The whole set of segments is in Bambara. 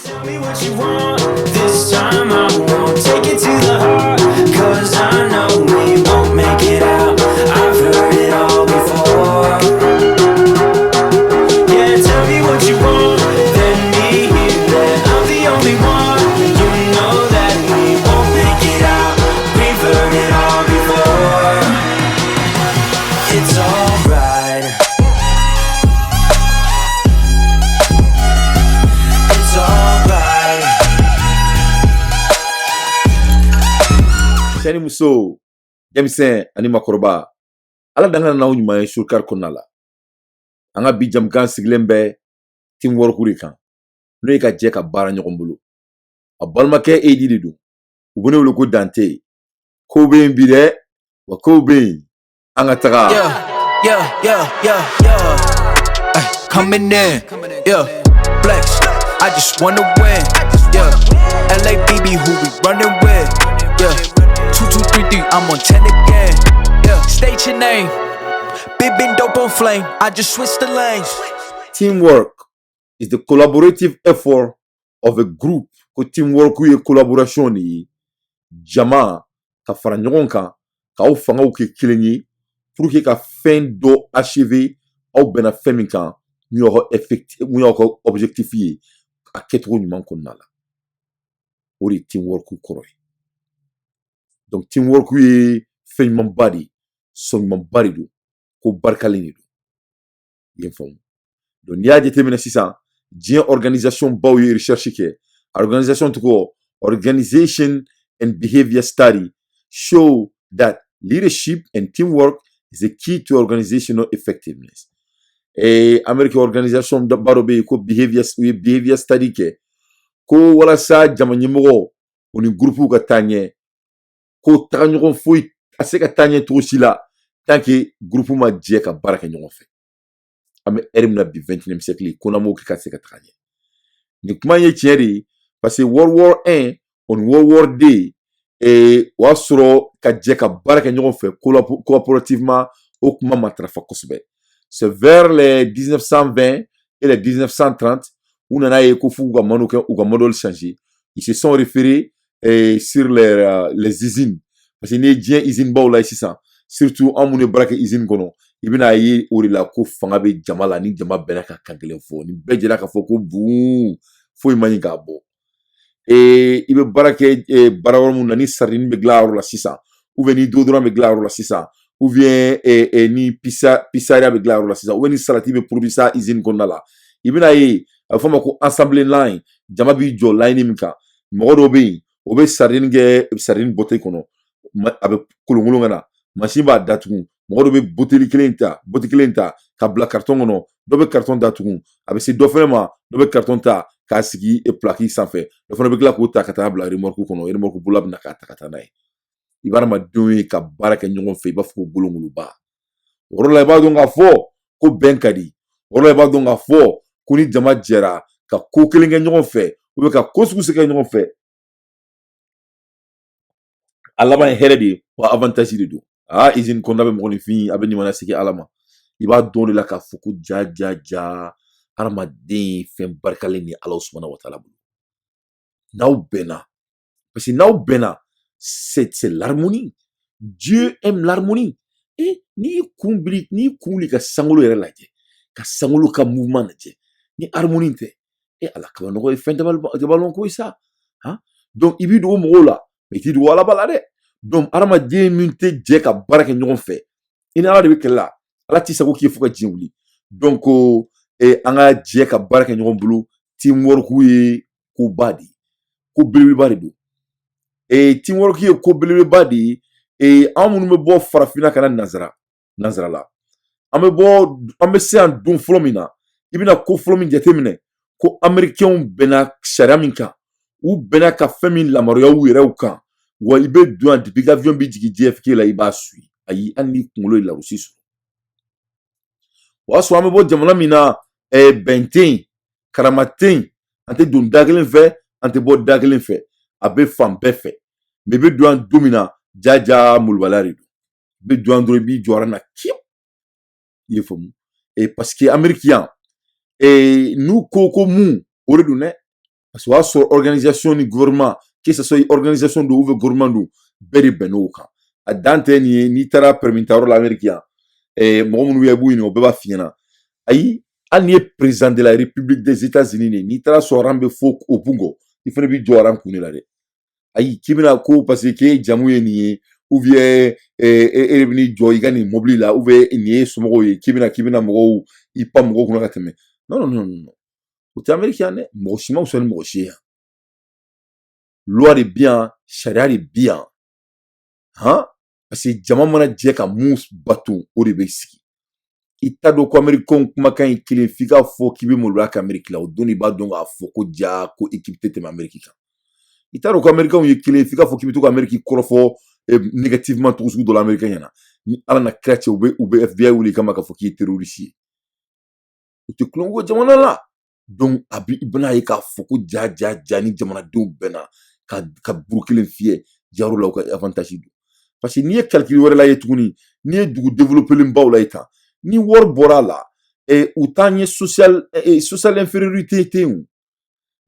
Tell me what you want. This time I won't take it to the heart. Cause I know we won't make it out. I've heard it all before. Yeah, tell me what you want. Let me hear that I'm the only one. You know that we won't make it out. We've heard it all before. It's alright. It's alright. Shani Muso, Jamisen, ani makoroba. Ala dangana na unyuma shulkar konala. Anga bi jamkan siglembe teamwork hurikan. No ka je ka bara ɲɔgɔn bolo. A balimakɛ AD de don. U bɛ ne wele ko Dante. Ko bɛ yen bi dɛ, wa ko bɛ yen. An ka taga. Coming in, yeah, flex. I just wanna win, yeah. LABB, who we running with, yeah. 2233, I'm on 10 again, yeah. State your name, big been dope on flame. I just switched the lanes. Teamwork is the collaborative effort of a group. Ko teamwork ye collaboration ni jama ka fara ɲɔgɔn kan ka aw fangaw kɛ kelen ye pour que ka fɛn dɔ achever aw bɛnna fɛn min kan mun y'aw ka objectif ye a kɛcogo ɲuman kɔnɔna la o de ye teamwork kɔrɔ ye donc teamwork ye fɛn ɲumanba de ye sɔn ɲumanba de don ko barikalen de don i ye faamu donc n'i y'a jateminɛ sisan diɲɛ organisation baw ye recherche kɛ organisation tɔgɔ organization and behavior study show that leadership and teamwork is a key to organizational effectiveness. American organisation baro be ko behavior study kɛ ko walasa jama ɲɛmɔgɔ o ni groupe ka taa ɲɛ ko taga ɲɔgɔn foyi a se ka taa ɲɛ cogo si la tant que groupe ma jɛ ka baara kɛ ɲɔgɔn fɛ. An bɛ ère min na bi 21e siècle ko n'an m'o kɛ ka se ka taga ɲɛ. Nin kuma ye tiɲɛ de ye parce que World War I o ni World War II o y'a sɔrɔ ka jɛ ka baara kɛ ɲɔgɔn fɛ coopérativement o kuma matarafa kosɛbɛ. C'est vers les 1920 et les 1930 u nana ye ko f'u ka modèle changer. Ils se sont référés sur les usines parce que n'i ye diɲɛ usine baw la sisan surtout an minnu ye baara kɛ usine kɔnɔ i bɛna ye o de la ko fanga bɛ jama la ni jama bɛnna ka kan kelen fɔ ni bɛɛ jɛra k'a fɔ ko buun foyi man ɲi k'a bɔ. I bɛ baara kɛ baara yɔrɔ mun na ni sardine bɛ dilan yɔrɔ la sisan ou bien ni deodorant bɛ dilan yɔrɔ la sisan ou bien ni pizzeria bɛ dilan yɔrɔ la sisan ou bien ni salati bɛ produit sa usine kɔnɔna la i bɛna ye a bɛ fɔ a ma ko assembly line jama b'i jɔ line min kan mɔgɔ dɔw bɛ yen o bɛ sardine kɛ sardine bɔteli kɔnɔ a bɛ kolonkolon ka na machine b'a datugu mɔgɔ dɔ bɛ boteli kelen ta ka bila carton kɔnɔ dɔ bɛ carton datugu a bɛ se dɔ fɛnɛ ma dɔ bɛ carton ta k'a sigi plaki sanfɛ dɔ fana bɛ tila k'o ta ka taa bila remorque kɔnɔ remorque bolo bɛ na k'a ta ka taa n'a ye i b'a adamadenw ye ka baara kɛ ɲɔgɔn fɛ i b'a fɔ ko golongoloba o yɔrɔ la i b'a dɔn k'a fɔ ko bɛn ka di o yɔrɔ la i b'a dɔn k'a fɔ ko ni jama jɛra ka ko kelen kɛ ɲɔgɔn fɛ ou bien ka ko sugu se kɛ ɲɔgɔn fɛ a laban ye hɛrɛ de ye wa avantage de don usine kɔnɔna bɛ mɔgɔninfin a bɛ ɲuman lase ala ma i b'a dɔn de la k'a fɔ ko ja hadamaden fɛn barikalen ni ala subhanahu wa taala bolo n'aw bɛnna parce que n'aw bɛnna c'est l'harmonie. Dieu aime l'harmonie. Ni kun wuli ka sankolo yɛrɛ lajɛ ka sankolo ka mouvement lajɛ ni harmonie tɛ ala kaba nɔgɔ ye fɛn dabalon ko ye sa donc i b'i dogo mɔgɔw la mais i t'i dogo ala bala dɛ donc hadamaden min tɛ jɛ ka baara kɛ ɲɔgɔn fɛ i ni ala de bɛ kɛlɛ la ala t'i sago k'i ye fo ka diɲɛ wuli donc an ka jɛ ka baara kɛ ɲɔgɔn bolo teamwork ye koba de ye ko belebeleba de don teamwork ye ko belebeleba de ye an minnu bɛ bɔ farafinna ka na nanzara la an bɛ se yan don fɔlɔ min na i bɛna ko fɔlɔ min jateminɛ ko américains bɛnna sariya min kan u bɛnna ka fɛn min lamariya u yɛrɛw kan wa i bɛ don yan depuis avion bɛ jigin JFK la i b'a suit ayi hali ni kunkolo ye larosi sɔrɔ o y'a sɔrɔ an bɛ bɔ jamana min na bɛn tɛ yen karama tɛ yen an tɛ don da kelen fɛ an tɛ bɔ da kelen fɛ a bɛ fan bɛɛ fɛ mais i bɛ don yan don min na jaja molobaliya de don i bɛ don yan dɔrɔn i b'i jɔ na kiyo i ye faamu parce que américain n'u ko mun o de don dɛ parce que o y'a sɔrɔ organisation ni gouvernement que ce soit organisation do ou gouvernement do bɛɛ de bɛnn'o kan a dan tɛ nin ye n'i taara permis tayɔrɔ la Amérique yan mɔgɔ minnu bɛ b'u ɲininka o bɛɛ b'a f'i ɲɛna ayi hali n'i ye président de la République des États-Unis de n'i taara sɔrɔ ran bɛ fo o bungo i fana b'i jɔ ran kun de la dɛ ayi k'i bɛna ko parce que k'e jamu ye nin ye ou bien e de bɛ n'i jɔ i ka nin mobili la ou bien nin ye somɔgɔw ye k'i bɛna mɔgɔw i pan mɔgɔw kunna ka tɛmɛ non o tɛ Amérique yan dɛ mɔgɔ si ma fisa ni mɔgɔ si ye yan loi de bi yan sariya de bi yan parce que jama mana jɛ ka mun bato o de bɛ sigi i t'a dɔn ko Américain kumakan ye kelen f'i k'a fɔ k'i bɛ maloya kɛ Amérique la o don i b'a dɔn k'a fɔ ko ja ko équipe tɛ tɛmɛ Amérique kan i t'a dɔn ko Américain ye kelen f'i k'a fɔ k'i bɛ to ka Amérique kɔrɔfɔ négativement cogo sugu dɔ la Américain ɲɛna ni ala na kira cɛ u bɛ FBI wuli kama k'a fɔ k'i ye terroriste ye u tɛ kulonkɛ ko jamana la donc a bi i bɛna ye k'a fɔ ko ja ni jamanadenw bɛnna ka buru kelen fiyɛ jar'o la u ka avantage don parce que n'i ye calcul wɛrɛ la ye tuguni n'i ye dugu développelenbaw baw la ye tan ni wari bɔra a la u t'an ye social infériorité tɛ yen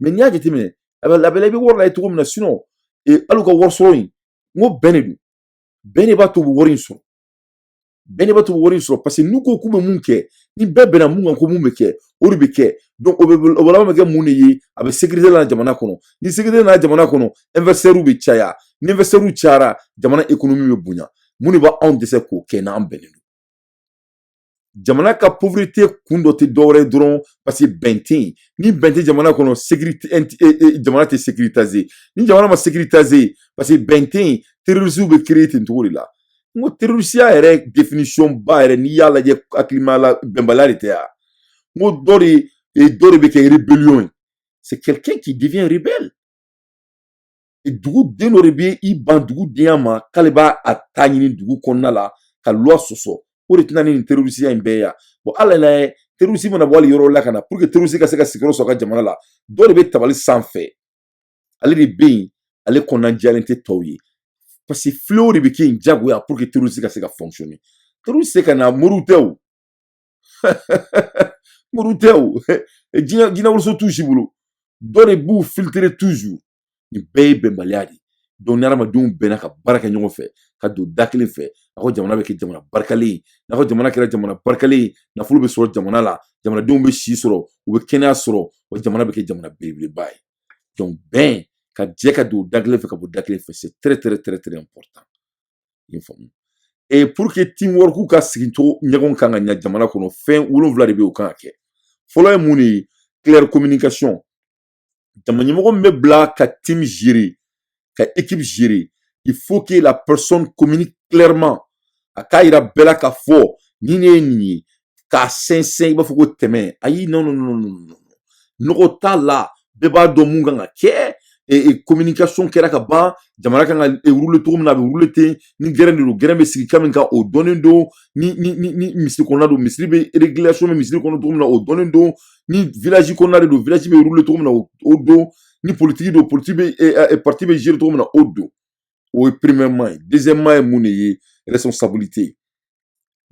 mais n'i y'a jateminɛ a bɛ i bɛ wari la ye cogo min na sinon hali u ka wari sɔrɔ in n ko bɛn de don bɛn de b'a to u bɛ wari in sɔrɔ bɛɛ de b'a to wari in sɔrɔ parce que n'u ko k'u bɛ mun kɛ ni bɛɛ bɛnna mun kan ko mun bɛ kɛ o de bɛ kɛ donc o bɛ laban bɛ kɛ mun de ye a bɛ sécurité la jamana kɔnɔ ni sécurité nana jamana kɔnɔ investisseurs bɛ caya ni investisseurs cayara jamana économie bɛ bonya mun de b'anw dɛsɛ k'o kɛ n'an bɛnnen don jamana ka pauvreté kun dɔ tɛ dɔwɛrɛ ye dɔrɔn parce que bɛn tɛ yen ni bɛn tɛ jamana kɔnɔ jamana tɛ sécuritaser ni jamana ma sécuritaser parce que bɛn tɛ yen terroristes bɛ créer ten cogo de la n ko terrorisiya yɛrɛ définition ba yɛrɛ n'i y'a lajɛ hakilima la bɛnbaliya de tɛ yan n ko dɔ de bɛ kɛ rébellion ye c'est quelqu'un qui devient rebelle dugu den dɔ de bɛ i ban dugu denya ma k'ale b'a ta ɲini dugu kɔnɔna la ka loi sɔsɔ o de tɛna ni nin terrorisiya in bɛɛ yan bon ala yɛrɛ terroriste mana bɔ hali yɔrɔ la ka na pour que terroriste ka se ka sigiyɔrɔ sɔrɔ a ka jamana la dɔ de bɛ tabali sanfɛ ale de bɛ yen ale kɔnɔna jɛlen tɛ tɔw ye parce que fléau de bɛ kɛ yen jagoya pour que terroriste ka se ka fonctionner terroriste ka na moriw tɛ o moriw tɛ o jinɛ woloso t'u si bolo dɔ de b'u filtrer toujours nin bɛɛ ye bɛnbaliya de donc ni adamadenw bɛnna ka baara kɛ ɲɔgɔn fɛ ka don da kelen fɛ a ko jamana bɛ kɛ jamana barikalen ye n'a ko jamana kɛra jamana barikalen ye nafolo bɛ sɔrɔ jamana la jamanadenw bɛ si sɔrɔ u bɛ kɛnɛya sɔrɔ wa jamana bɛ kɛ jamana belebeleba ye donc bɛn ka jɛ ka don da kelen fɛ ka bɔ da kelen fɛ c'est très important i faamu et pour que teamwork ka sigi cogo ɲɔgɔn kan ka ɲɛ jamana kɔnɔ fɛn 7 de bɛ o kan ka kɛ fɔlɔ ye mun de ye claire communication jamana ɲɛmɔgɔ min bɛ bila ka team gérer ka équipe gérer il faut que la personne communique clairement a k'a yira bɛɛ la k'a fɔ ni ne ye nin ye k'a sɛnsɛn i b'a fɔ ko tɛmɛ ayi non nɔgɔ t'a la bɛɛ b'a dɔn mun kan ka kɛ communication kɛra ka ban jamana kan ka rouler cogo min na a bɛ rouler ten ni gɛrɛn de don gɛrɛn bɛ sigi kan min kan o dɔnnen don ni misiri kɔnɔna don misiri bɛ régulation bɛ misiri kɔnɔ cogo min na o dɔnnen don ni village kɔnɔna de don village bɛ rouler cogo min na o don ni politique don politique bɛ parti bɛ gérer cogo min na o don o ye premièrement ye deuxièmement ye mun de ye responsabilité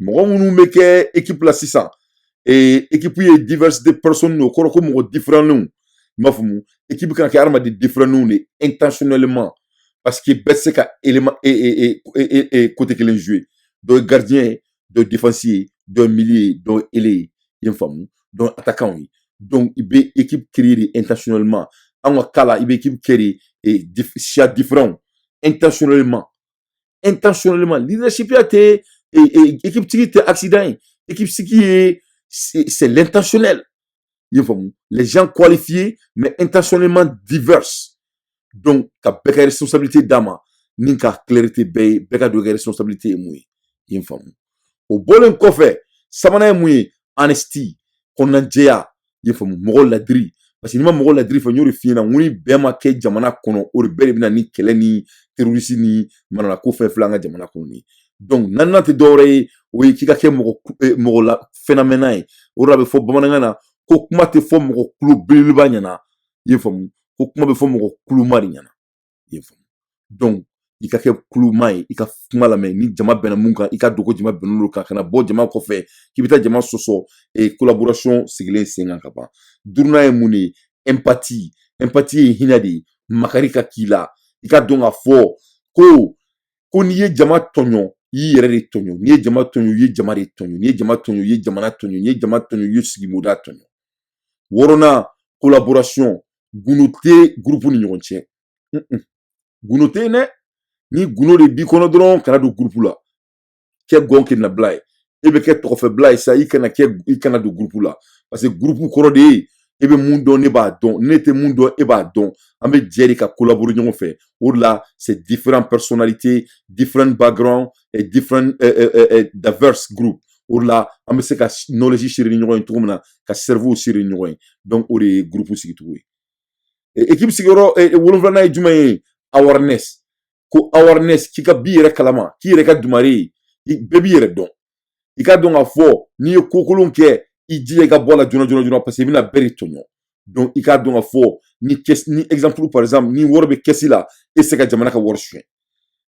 mɔgɔ minnu bɛ kɛ équipe la sisan équipe ye diversité personne o kɔrɔ ko mɔgɔ différentenw i m'a faamu équipe kan ka kɛ hadamaden différentenw de intentionnellement parce que bɛɛ tɛ se ka élément côté kelen jouer dɔ ye gardien ye dɔ ye défensier ye dɔ ye milieu ye dɔ ye ailier ye i ye faamu dɔ ye attaquant ye donc i bɛ équipe créer de intentionnellement an ka cas la i bɛ équipe créer siya différent intentionnellement leadership ya tɛ équipe tigi tɛ accident ye équipe tigi ye c'est l'intentionnel les gens qualifiés mais intentionnellement divers donc ka bɛɛ ka responsabilité d'a ma ni ka clarté bɛɛ ye bɛɛ ka dɔ kɛ responsabilité ye mun ye i ye faamu o bɔlen kɔfɛ sabanan ye mun ye honesty kɔnɔnajɛya i ye faamu mɔgɔ ladiri parce que n'i ma mɔgɔ ladiri fɛ n y'o de f'i ɲɛna n ko ni bɛɛ ma kɛ jamana kɔnɔ o de bɛɛ de bɛ na ni kɛlɛ ni terroriste ni mananako fɛn fila an ka jamana kɔnɔ ni donc naaninan tɛ dɔwɛrɛ ye o ye k'i ka kɛ mɔgɔ la phénomène ye o de la a bɛ fɔ bamanankan na ko kuma tɛ fɔ mɔgɔ kulo belebeleba ɲɛna i ye faamu ko kuma bɛ fɔ mɔgɔ kuloma de ɲɛna i ye faamu donc i ka kɛ kuloma ye i ka kuma lamɛn ni jama bɛnna mun kan i ka dogo jama bɛnn'o kan ka na bɔ jama kɔfɛ k'i bɛ taa jama sɔsɔ collaboration sigilen sen kan ka ban duurunan ye mun de ye empathie empathie hinadi makarika kila ika donga fo ko ni ye jama tonyo yi yere de tonyo ni ye jama tonyo yi jama de tonyo ni ye jama tonyo yi jama na tonyo ni ye jama tonyo yi sigi moda tonyo worona collaboration gunote groupe ni ɲɔgɔn cɛ gunote ne ni guno de bi kɔnɔ dɔrɔn kana do groupe la kɛ gon kɛ na bila ye e bɛ kɛ tɔgɔfɛ bila ye sa i kana do groupe la parce que groupe kɔrɔ de ye e bɛ mun dɔn ne b'a dɔn ne tɛ mun dɔn e b'a dɔn an bɛ jɛ de ka collaborer ɲɔgɔn fɛ o de la c'est différentes personnalités different background et different diverse group o de la an bɛ se ka knowledge share ni ɲɔgɔn ye cogo min na ka cerveau share ni ɲɔgɔn ye donc o de ye groupe sigicogo ye équipe sigiyɔrɔ 7 ye jumɛn ye awareness ko awareness k'i ka bi yɛrɛ kalama k'i yɛrɛ ka dumare ye bɛɛ b'i yɛrɛ dɔn i ka dɔn k'a fɔ n'i ye ko kolon kɛ i jija i ka bɔ a la joona parce que i bɛna bɛɛ de tɔɲɔ donc i k'a dɔn k'a fɔ ni exemple par exemple ni wari bɛ kɛsi la e se ka jamana ka wari suɲɛ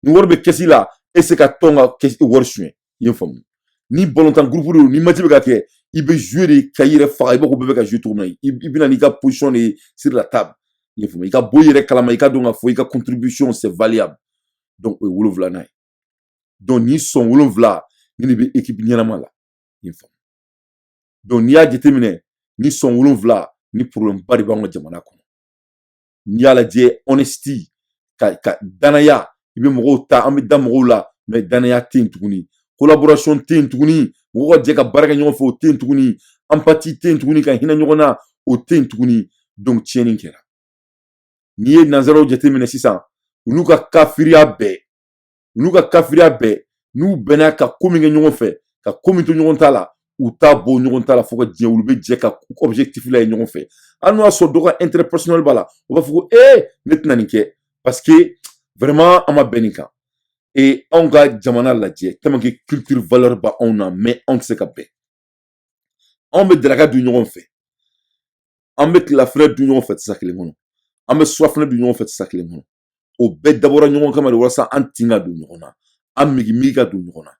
ni wari bɛ kɛsi la e se ka tɔn ka wari suɲɛ i ye faamu ni balontan groupe de ni match bɛ ka kɛ i bɛ jouer de ka i yɛrɛ faga i b'a ko bɛɛ bɛ ka jouer cogo min na i bɛna n'i ka position de sur la table i ye faamu i ka bɔ i yɛrɛ kalama i ka dɔn k'a fɔ i ka contribution c'est valuable donc o ye 7 ye donc ni sɔn 7 ni de bɛ équipe ɲɛnama la i ye faamu donc n'i y'a jateminɛ ni sɔn 7 ni problème ba de b'an ka jamana kɔnɔ n'i y'a lajɛ honesty ka danaya i bɛ mɔgɔw ta an bɛ da mɔgɔw la mais danaya tɛ yen tuguni collaboration tɛ yen tuguni mɔgɔw ka jɛ ka baara kɛ ɲɔgɔn fɛ o tɛ yen tuguni empathie tɛ yen tuguni ka hinɛ ɲɔgɔn na o tɛ yen tuguni donc tiɲɛni kɛra n'i ye nanzaraw jateminɛ sisan olu ka kafiriya bɛɛ n'u bɛnna ka ko min kɛ ɲɔgɔn fɛ ka ko min to ɲɔgɔn ta la u t'a bɔ ɲɔgɔn ta la fo ka diɲɛ olu bɛ jɛ ka objectif la ye ɲɔgɔn fɛ hali n'o y'a sɔrɔ dɔ ka intérêt personnel b'a la u b'a fɔ ko ne tɛna nin kɛ parce que vraiment an ma bɛn nin kan et anw ka jamana lajɛ tellement que culture valeur ba anw na mais anw tɛ se ka bɛn anw bɛ daraka dun ɲɔgɔn fɛ an bɛ tilafɛrɛ dun ɲɔgɔn fɛ tisa kelen kɔnɔ an bɛ surafana dun ɲɔgɔn fɛ tisa kelen kɔnɔ o bɛɛ dabɔra ɲɔgɔn kama de walasa an tin ka don ɲɔgɔn na an migi ka don ɲɔgɔn na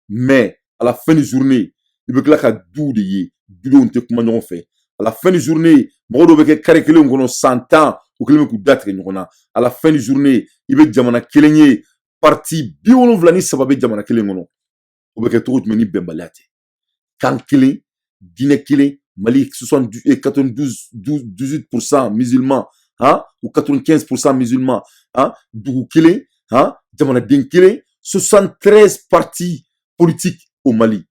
mais à la fin de journée i bɛ tila ka duw de ye dudenw tɛ kuma ɲɔgɔn fɛ à la fin de journée mɔgɔ dɔw bɛ kɛ kare kelen kɔnɔ 100 ans u kelen bɛ k'u da tigɛ ɲɔgɔn na à la fin de journée i bɛ jamana kelen ye parti 73 bɛ jamana kelen kɔnɔ o bɛ kɛ cogo jumɛn ni bɛnbaliya tɛ kan kelen diinɛ kelen Mali 18% musulmans hein, ou 95% musulmans hein, dugu kelen hein, jamanaden kelen 73 partis politiques au Mali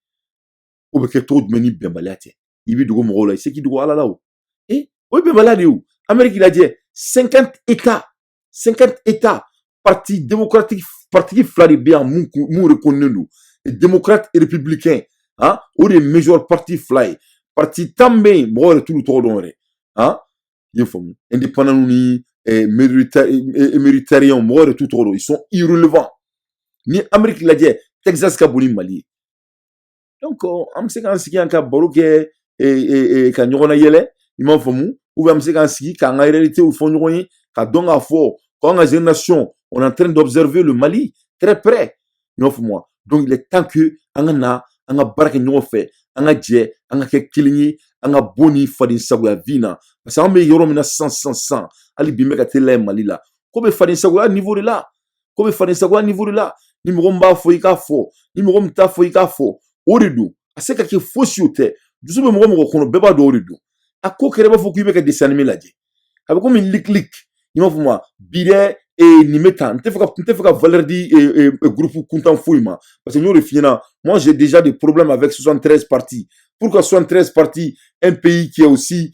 o bɛ kɛ cogo jumɛn ni bɛnbaliya tɛ i bɛ dogo mɔgɔw la i se k'i dogo ala la o o ye bɛnbaliya de ye o Amérique lajɛ 50 états parti démocratique parti fila de bɛ yan mun reconnu don démocrate et républicain hein, o de ye major parti fila ye parti 10 bɛ yen mɔgɔ yɛrɛ t'olu tɔgɔ dɔn yɛrɛ hein, i ye faamu indépendants ni méritariens mɔgɔ yɛrɛ t'u tɔgɔ dɔn ils sont irrelevants ni Amérique lajɛ Texas ka bon ni Mali ye donc an bɛ se k'an sigi yan ka baro kɛ ka ɲɔgɔn na yɛlɛ i m'a faamu ou bien an bɛ se k'an sigi k'an ka réalité fɔ ɲɔgɔn ye ka dɔn k'a fɔ k'an ka génération on est en train d'observer le Mali très près i m'a faamu donc il est temps que an ka na an ka baara kɛ ɲɔgɔn fɛ an ka jɛ an ka kɛ kelen ye an ka bɔ ni faden sagoya vi na parce que an bɛ yɔrɔ min na sisan hali bi n bɛ ka teliya ye Mali la ko bɛ faden sagoya niveau de la ni mɔgɔ min b'a fɔ i k'a fɔ ni mɔgɔ min t'a fɔ i k'a fɔ o de don a se ka kɛ fosi o tɛ dusu bɛ mɔgɔ kɔnɔ bɛɛ b'a dɔn o de don a ko kɛra i b'a fɔ k'i bɛ ka dessin animé lajɛ a bɛ komi lik i m'a fɔ ma bi dɛ nin bɛ tan n tɛ fɛ ka valeur di groupe kuntan foyi ma parce que n y'o de f'i ɲɛna moi j'ai déjà des problèmes avec 73 partis pourquoi 73 partis un pays qui est aussi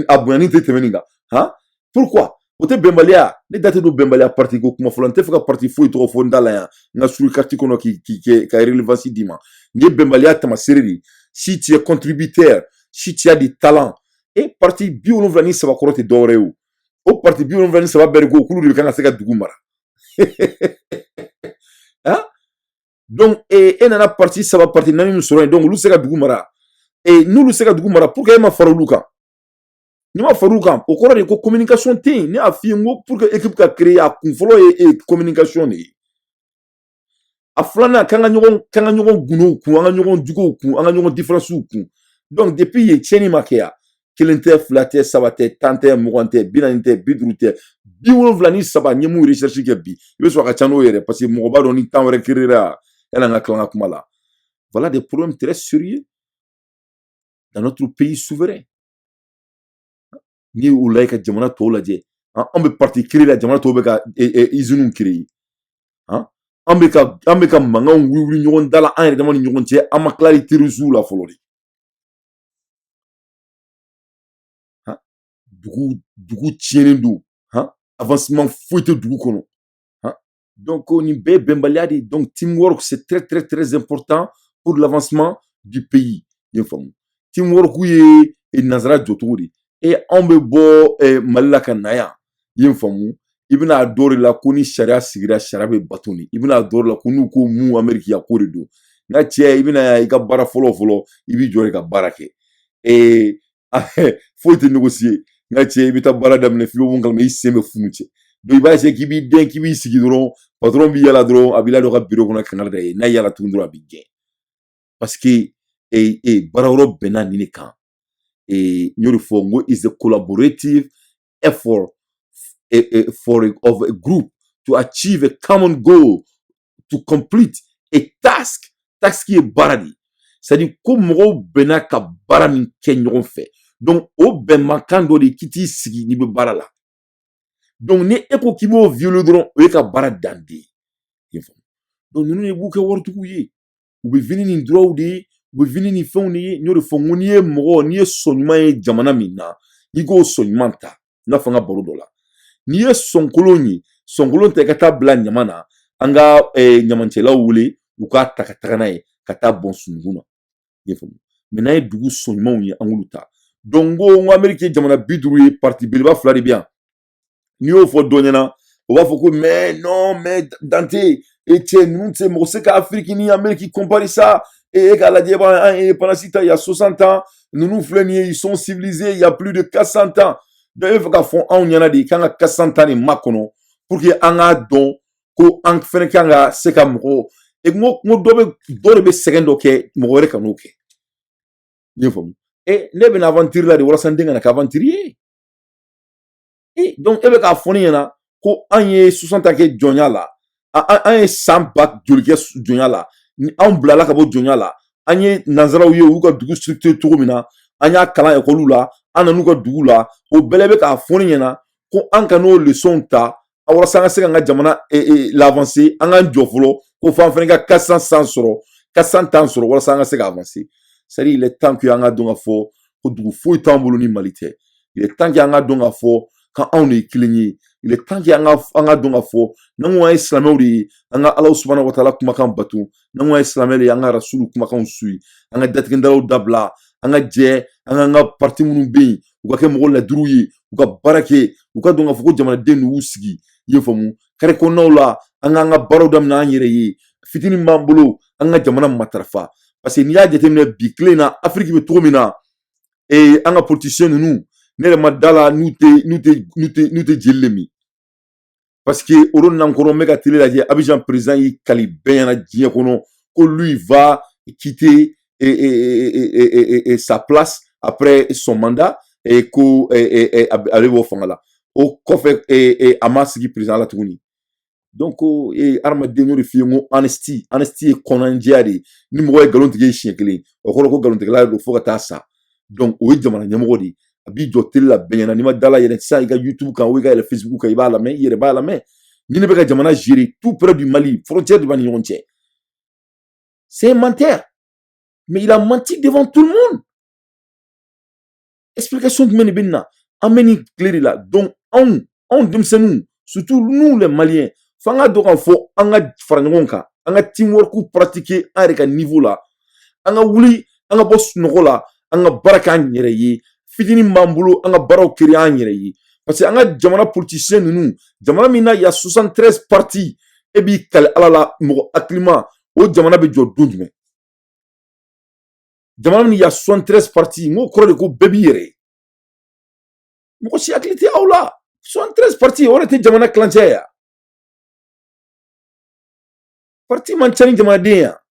a bonyani tɛ tɛmɛ nin kan hein pourquoi o tɛ bɛnbaliya ne da tɛ don bɛnbaliya parti ko kuma fɔlɔ n tɛ fɛ ka parti foyi tɔgɔ fɔ n da la yan n ka suru carte kɔnɔ ka relevance d'i ma nin ye bɛnbaliya tamaseere de si tu es contributeur si tu as du talent et parti 73 kɔrɔ tɛ dɔwɛrɛ ye o parti 73 bɛɛ de ko k'olu de kan ka se ka dugu mara hein donc e nana parti 3 parti 4 min sɔrɔ yen donc olu se ka dugu mara n'olu se ka dugu mara pourquoi e ma fara olu kan ni ma far'u kan o kɔrɔ de ko communication tɛ yen ne y'a f'i ye n ko pour que équipe ka créer a kun fɔlɔ ye communication de ye a filanan k'an ka ɲɔgɔn gundo kun an ka ɲɔgɔn juguw kun an ka ɲɔgɔn différences kun donc depuis yen tiɲɛni ma kɛ yan kelen tɛ fila tɛ saba tɛ tan tɛ mugan tɛ bi naani tɛ bi duuru tɛ bi wolonwula ni saba n ye mun recherche kɛ bi i bɛ sɔrɔ a ka ca n'o yɛrɛ parce que mɔgɔ b'a dɔn ni temps wɛrɛ kirira yanni an ka tila an ka kuma la voilà des problèmes très sérieux dans notre pays souverain n'i y'o lajɛ ka jamana tɔw lajɛ an bɛ parti créer la jamana tɔw bɛ ka usine créer an bɛ ka mankanw wuli ɲɔgɔn da la an yɛrɛ dama ni ɲɔgɔn cɛ an ma tila terroristes la fɔlɔ de dugu tiɲɛnen don avancement foyi tɛ dugu kɔnɔ donc nin bɛɛ ye bɛnbaliya de donc teamwork c'est très très très important pour l'avancement du pays i ye faamu teamwork ye nanzara jɔcogo de anw bɛ bɔ mali la ka na yan i ye faamu i bɛna dɔ de la ko ni sariya sigira sariya bɛ bato de i bɛna dɔ de la ko n'u ko mun ameriki ya ko de don n ka cɛ i bɛna i ka baara fɔlɔ i b'i jɔ de ka baara kɛ foyi tɛ négocier n ka cɛ i bɛ taa baara daminɛ f'i bɛ mun kalama i sen bɛ funu cɛ donc i b'a essayer k'i b'i den k'i b'i sigi dɔrɔn patron b'i yala dɔrɔn a b'i ladon ka bureau kɔnɔ kangari da ye n'a yala tugun dɔrɔn a b'i gɛn parce que baara yɔrɔ bɛnna nin de kan n y'o de fɔ n ko is a collaborative effort of a group to achieve a common goal to complete a task ye baara de c'est à dire ko mɔgɔw bɛnna ka baara min kɛ ɲɔgɔn fɛ donc o bɛnmakan dɔ de k'i t'i sigi n'i bɛ baara la donc ni e ko k'i b'o violer dɔrɔn o ye ka baara dan de ye donc ninnu de b'u kɛ waritigiw ye u bɛ vini ni droits de ye u bɛ vini ni fɛnw de ye n y'o de fɔ n ko n'i ye sɔn ɲuman ye jamana min na i k'o sɔn ɲuman ta n ka fɔ n ka baro dɔ la n'i ye sɔnkolon ye sɔnkolon tɛ ka taa bila ɲama na an ka ɲamancɛlaw wele u k'a ta ka taga n'a ye ka taa bɔn sunukun na i ye faamu mais n'an ye dugu sɔn ɲumanw ye an k'olu ta donc n ko ameriki ye jamana 50 ye parti belebeleba 2 de bɛ yan n'i y'o fɔ dɔ ɲɛna o b'a fɔ ko mais non mais Dante cɛ ninnu tɛ mɔgɔ se ka afiriki ni ameriki compare ça e k'a lajɛ an ye indépendance ta il y a 60 ans ninnu filɛ nin ye ils sont civilisés il y a plus de 400 ans donc e bɛ fɛ ka fɔ anw ɲɛna de k'an ka 400 ans de makɔnɔ pour que an k'a dɔn ko an fɛnɛ kan ka se ka mɔgɔ n ko dɔ de bɛ sɛgɛn dɔ kɛ mɔgɔ wɛrɛ ka n'o kɛ n ye faamu ne bɛna aventure la de walasa n den ka na kɛ aventurier ye donc e bɛ k'a fɔ ne ɲɛna ko an ye 60 ans kɛ jɔnya la an ye san ba joli kɛ jɔnya la anw bilala ka bɔ jɔnya la an ye nanzaraw ye u ka dugu structure cogo min na an y'a kalan ekɔliw la an nan'u ka dugu la o bɛɛ bɛ k'a fɔ ne ɲɛna ko an ka n'o leçon ta walasa an ka se ka an ka jamana l'avancer an k'an jɔ fɔlɔ ko f'an fɛnɛ ka 400 ans sɔrɔ walasa an ka se ka avancer c'est à dire il est temps que an ka dɔn ka fɔ ko dugu foyi t'an bolo ni Mali tɛ il est temps que an ka dɔn ka fɔ k'anw de ye kelen ye il est temps que an ka dɔn ka fɔ n'an ko an ye silamɛw de ye an ka Alahu subahanahu wa taala kumakan bato n'an ko an ye silamɛ de ye an ka rasulu kumakanw suit an ka datigɛdalaw dabila an ka jɛ an ka parti minnu bɛ yen u ka kɛ mɔgɔ ladiriw ye u ka baara kɛ u ka dɔn ka fɔ ko jamanaden n'u sigi i ye faamu kare kɔnɔnaw la an k'an ka baaraw daminɛ an yɛrɛ ye fitinin b'an bolo an ka jamana matarafa parce que n'i y'a jateminɛ bi tile na afiriki bɛ cogo min na an ka politisiyɛn ninnu ne yɛrɛ ma da la n'u tɛ jeli le min parce que olu n'an kɔrɔ n bɛ ka télé lajɛ Abidjan président y'i kali bɛɛ ɲɛna diɲɛ kɔnɔ ko lui va quitter sa place après son mandat ko ale b'o fanga la o kɔfɛ a ma sigi président la tuguni donc hadamaden y'o de f'i ye n ko honesty ye kɔnɔnajɛya de ye ni mɔgɔ ye nkalon tigɛ siɲɛ kelen o kɔrɔ ko nkalontigɛla don fo ka taa sa donc o ye jamana ɲɛmɔgɔ de ye a b'i jɔ télé la bɛɛ ɲɛna n'i ma dala yɛlɛ sisan i ka YouTube kan ou i ka yɛlɛ Facebook kan i b'a lamɛn i yɛrɛ b'a lamɛn ni ne bɛ ka jamana gérer tout près du Mali frontière de b'a ni ɲɔgɔn cɛ c'est un menteur mais il a menti devant tout le monde explication jumɛn de bɛ nin na an bɛ nin tile de la donc anw denmisɛnninw surtout nous les Maliens f'an ka dɔn k'a fɔ an ka fara ɲɔgɔn kan an ka teamwork pratiquer an yɛrɛ ka niveau la an ka wuli an ka bɔ sunɔgɔ la an ka baara kɛ an yɛrɛ ye fitinin b'an bolo an ka baaraw kɛ an yɛrɛ ye parce que an ka jamana politisiyɛn ninnu jamana min na y a 73 partis e b'i kali ala la mɔgɔ hakilima o jamana bɛ jɔ don jumɛn jamana min y a 73 partis n ko kɔrɔ de ko bɛɛ b'i yɛrɛ ye mɔgɔ si hakili tɛ aw la 73 partis o de tɛ jamana kilancɛ ya parti man ca ni jamanaden ya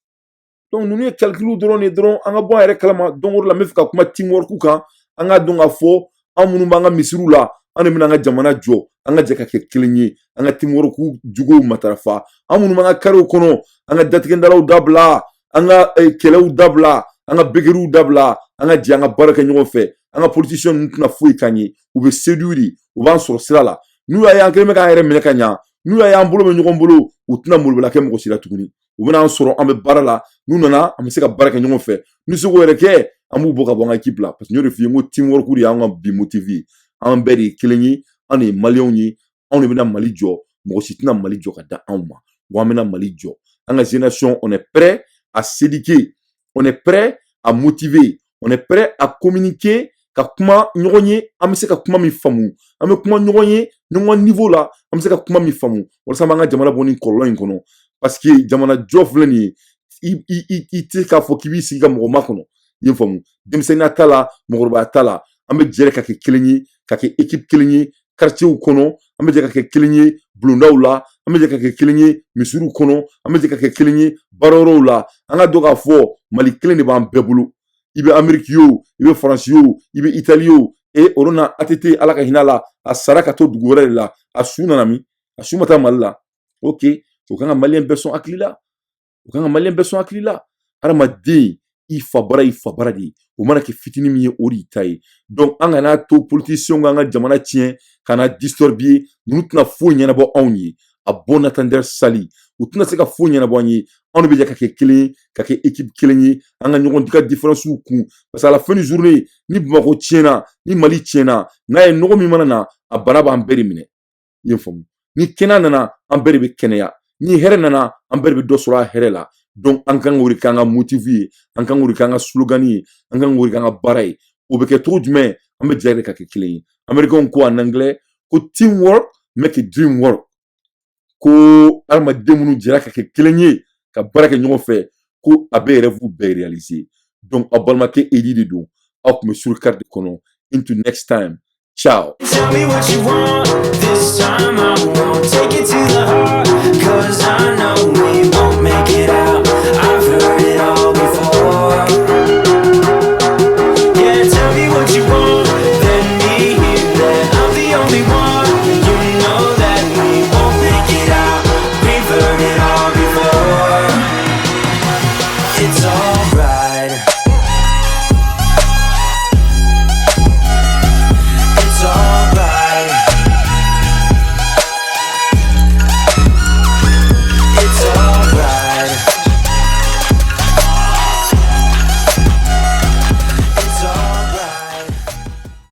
donc ninnu ye calcul dɔrɔn de dɔrɔn an ka bɔ an yɛrɛ kalama donc o de la n bɛ fɛ ka kuma teamwork kan an ka dɔn k'a fɔ an minnu b'an ka misiriw la an de bɛna an ka jamana jɔ an ka jɛ ka kɛ kelen ye an ka teamwork juguw matarafa an minnu b'an ka karew kɔnɔ an ka datigɛndalaw dabila an ka kɛlɛw dabila an ka begeriw dabila an ka jɛ an ka baara kɛ ɲɔgɔn fɛ an ka politiciens ninnu tɛna foyi k'an ye u bɛ séduire de u b'an sɔrɔ sira la n'u y'a ye an kɛlen bɛ k'an yɛrɛ minɛ ka ɲa n'u y'a ye an bolo bɛ ɲɔgɔn bolo u tɛna molobala kɛ mɔgɔ si la tuguni u bɛna an sɔrɔ an bɛ baara la n'u nana an bɛ se ka baara kɛ ɲɔgɔn fɛ n'u se k'o yɛrɛ kɛ an b'u bɔ ka bɔ an ka équipe la parce que n y'o de f'i ye n ko teamwork de y'an ka bi motivé an bɛɛ de ye kelen ye an de ye maliyɛnw ye anw de bɛna Mali jɔ mɔgɔ si tɛna Mali jɔ ka da anw ma wa an bɛna Mali jɔ an ka génération on est prêt à s'éduquer on est prêt à motiver on est prêt à communiquer ka kuma ɲɔgɔn ye an bɛ se ka kuma min faamu an bɛ kuma ɲɔgɔn ye ɲɔgɔn niveau la an bɛ se ka kuma min faamu walasa an b'an ka jamana bɔ nin kɔlɔlɔ in kɔnɔ parce que jamana jɔ filɛ nin ye i tɛ k'a fɔ k'i b'i sigi ka mɔgɔ makɔnɔ i ye faamu denmisɛnninya t'a la mɔgɔkɔrɔbaya t'a la an bɛ jɛ ka kɛ kelen ye ka kɛ équipe kelen ye quartierw kɔnɔ an bɛ jɛ ka kɛ kelen ye bulondaw la an bɛ jɛ ka kɛ kelen ye misiriw kɔnɔ an bɛ jɛ ka kɛ kelen ye baarayɔrɔw la an ka dɔn k'a fɔ Mali kelen de b'an bɛɛ bolo i bɛ Amérique ye o i bɛ Faransi ye o i bɛ Italie ye o o na ATT ala ka hinɛ la a sara ka to dugu wɛrɛ de la a su nana min a su ma taa Mali la ok o kan ka maliyɛn bɛɛ sɔn hakili la o kan ka maliyɛn bɛɛ sɔn hakili la hadamaden i fa bara de ye o mana kɛ fitinin min ye o de ta ye donc an kana to politiciens k'an ka jamana tiɲɛ ka na disturber ninnu tɛna foyi ɲɛnabɔ anw ye a bon entendeur sali u tɛna se ka foyi ɲɛnabɔ an ye anw de bɛ jɛ ka kɛ kelen ye ka kɛ équipe kelen ye an ka ɲɔgɔn ka différence kun parce que à la fin du journée ni Bamako tiɲɛna ni Mali tiɲɛna n'a ye nɔgɔ min mana na a bana b'an bɛɛ de minɛ i ye faamu ni kɛnɛya nana an bɛɛ de bɛ kɛnɛya ni hɛrɛ nana an bɛɛ de bɛ dɔ sɔrɔ a hɛrɛ la donc an kan k'o de k'an ka motive ye an kan k'o de k'an ka slogan ye an kan k'o de k'an ka baara ye o bɛ kɛ cogo jumɛn an bɛ jɛ de ka kɛ kelen ye américains ko en anglais ko teamwork make a dream work ko hadamaden minnu jɛra ka kɛ kelen ye ka baara kɛ ɲɔgɔn fɛ ko a bɛ rêve bɛɛ réaliser donc aw balimakɛ Edi de don aw tun bɛ sur carte de kɔnɔ into next time ciao. Tell me what you want this time. I